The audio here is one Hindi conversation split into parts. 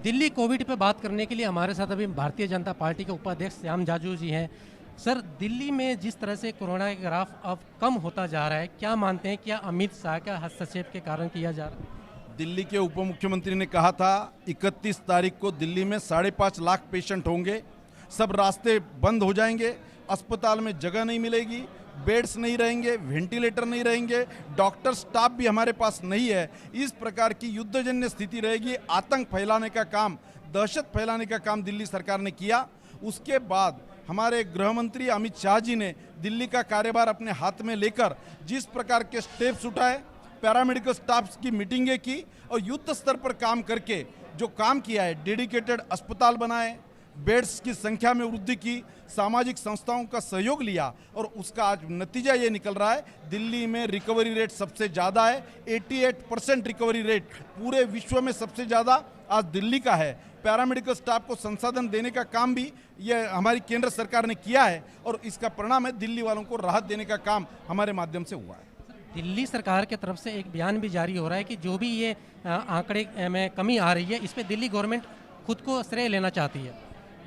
दिल्ली कोविड पे बात करने के लिए हमारे साथ अभी भारतीय जनता पार्टी के उपाध्यक्ष श्याम जाजू जी हैं। सर, दिल्ली में जिस तरह से कोरोना का ग्राफ अब कम होता जा रहा है, क्या मानते हैं क्या अमित शाह का हस्तक्षेप के कारण किया जा रहा है? दिल्ली के उप मुख्यमंत्री ने कहा था 31 तारीख को दिल्ली में 5.5 लाख पेशेंट होंगे, सब रास्ते बंद हो जाएंगे, अस्पताल में जगह नहीं मिलेगी, बेड्स नहीं रहेंगे, वेंटिलेटर नहीं रहेंगे, डॉक्टर स्टाफ भी हमारे पास नहीं है। इस प्रकार की युद्धजन्य स्थिति रहेगी। आतंक फैलाने का काम, दहशत फैलाने का काम दिल्ली सरकार ने किया। उसके बाद हमारे गृह मंत्री अमित शाह जी ने दिल्ली का कार्यभार अपने हाथ में लेकर जिस प्रकार के स्टेप्स उठाए, पैरामेडिकल स्टाफ की मीटिंगें की और युद्ध स्तर पर काम करके जो काम किया है, डेडिकेटेड अस्पताल बनाए, बेड्स की संख्या में वृद्धि की, सामाजिक संस्थाओं का सहयोग लिया और उसका आज नतीजा ये निकल रहा है। दिल्ली में रिकवरी रेट सबसे ज़्यादा है, 88% रिकवरी रेट पूरे विश्व में सबसे ज़्यादा आज दिल्ली का है। पैरामेडिकल स्टाफ को संसाधन देने का काम भी ये हमारी केंद्र सरकार ने किया है और इसका परिणाम है दिल्ली वालों को राहत देने का काम हमारे माध्यम से हुआ है। दिल्ली सरकार की तरफ से एक बयान भी जारी हो रहा है कि जो भी ये आंकड़े में कमी आ रही है, इस पे दिल्ली गवर्नमेंट खुद को श्रेय लेना चाहती है।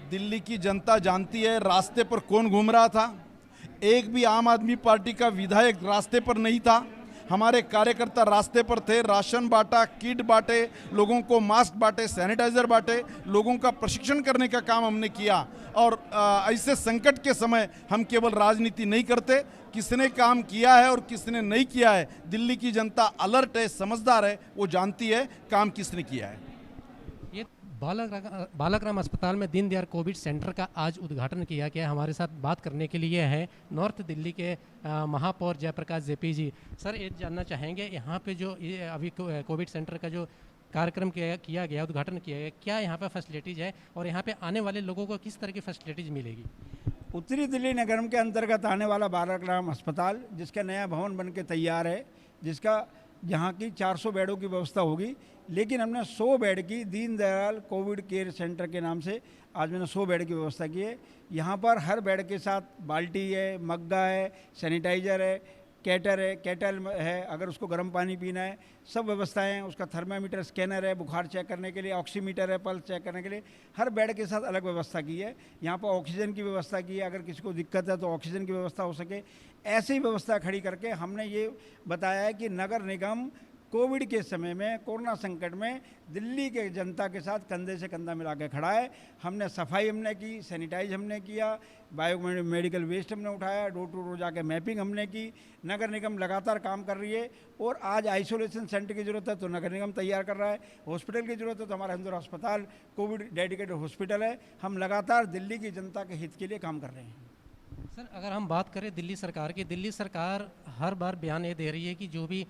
दिल्ली की जनता जानती है रास्ते पर कौन घूम रहा था। एक भी आम आदमी पार्टी का विधायक रास्ते पर नहीं था। हमारे कार्यकर्ता रास्ते पर थे, राशन बांटा, किट बांटे, लोगों को मास्क बांटे, सैनिटाइजर बांटे, लोगों का प्रशिक्षण करने का काम हमने किया। और ऐसे संकट के समय हम केवल राजनीति नहीं करते, किसने काम किया है और किसने नहीं किया है दिल्ली की जनता अलर्ट है, समझदार है, वो जानती है काम किसने किया है। ये बालक राम अस्पताल में दीनदयाल कोविड सेंटर का आज उद्घाटन किया गया। हमारे साथ बात करने के लिए हैं नॉर्थ दिल्ली के महापौर जयप्रकाश जेपी जी। सर, ये जानना चाहेंगे यहाँ पे जो ये अभी कोविड सेंटर का जो कार्यक्रम किया गया, उद्घाटन किया गया, क्या यहाँ पे फैसिलिटीज़ है और यहाँ पे आने वाले लोगों को किस तरह की फैसिलिटीज़ मिलेगी? उत्तरी दिल्ली नगरम के अंतर्गत आने वाला बालक राम अस्पताल, जिसका नया भवन बन के तैयार है, जिसका जहाँ की 400 बेडों की व्यवस्था होगी, लेकिन हमने 100 बेड की दीनदयाल कोविड केयर सेंटर के नाम से आज मैंने 100 बेड की व्यवस्था की है। यहाँ पर हर बेड के साथ बाल्टी है, मग्गा है, सैनिटाइजर है, केटल है, अगर उसको गर्म पानी पीना है, सब व्यवस्थाएं हैं। उसका थर्मामीटर, स्कैनर है, बुखार चेक करने के लिए, ऑक्सीमीटर है, पल्स चेक करने के लिए, हर बेड के साथ अलग व्यवस्था की है। यहाँ पर ऑक्सीजन की व्यवस्था की है, अगर किसी को दिक्कत है तो ऑक्सीजन की व्यवस्था हो सके, ऐसी ही व्यवस्था खड़ी करके हमने ये बताया है कि नगर निगम कोविड के समय में, कोरोना संकट में दिल्ली के जनता के साथ कंधे से कंधा मिला के खड़ा है। हमने सफाई हमने की, सैनिटाइज हमने किया, मेडिकल वेस्ट हमने उठाया, डोर टू डोर जाके मैपिंग हमने की। नगर निगम लगातार काम कर रही है और आज आइसोलेशन सेंटर की ज़रूरत है तो नगर निगम तैयार कर रहा है, हॉस्पिटल की ज़रूरत है तो हमारा इंदौर अस्पताल कोविड डेडिकेटेड हॉस्पिटल है। हम लगातार दिल्ली की जनता के हित के लिए काम कर रहे हैं। सर, अगर हम बात करें दिल्ली सरकार की, दिल्ली सरकार हर बार बयान ये दे रही है कि जो भी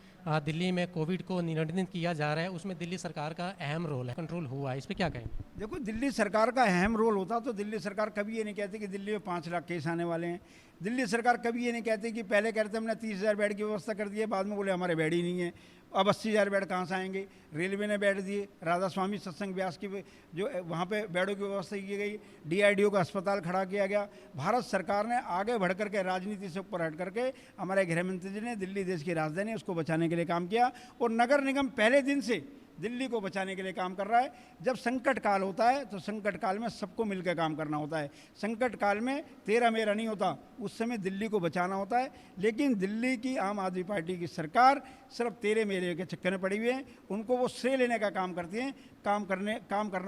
दिल्ली में कोविड को नियंत्रित किया जा रहा है उसमें दिल्ली सरकार का अहम रोल है, कंट्रोल हुआ है, इस पे क्या कहें? देखो, दिल्ली सरकार का अहम रोल होता तो दिल्ली सरकार कभी ये नहीं कहती कि दिल्ली में 5 लाख केस आने वाले हैं। दिल्ली सरकार कभी ये नहीं कहती कि पहले कहते हमने 30,000 बेड की व्यवस्था कर दी है, बाद में बोले हमारे बेड ही नहीं है। अब 80,000 बेड कहाँ से आएंगे? रेलवे ने बेड दिए, राधा स्वामी सत्संग व्यास की जो वहाँ पे बेडों की व्यवस्था की गई, DRDO का अस्पताल खड़ा किया गया। भारत सरकार ने आगे बढ़ करके राजनीति से ऊपर हट करके हमारे गृह मंत्री जी ने दिल्ली देश की राजधानी उसको बचाने के लिए काम किया और नगर निगम पहले दिन से दिल्ली को बचाने के लिए काम कर रहा है। जब संकट काल होता है तो संकट काल में सबको मिलकर काम करना होता है। संकट काल में तेरा मेरा नहीं होता, उस समय दिल्ली को बचाना होता है। लेकिन दिल्ली की आम आदमी पार्टी की सरकार सिर्फ तेरे मेरे के चक्कर में पड़ी हुई है। उनको वो श्रेय लेने का काम करती हैं, काम करना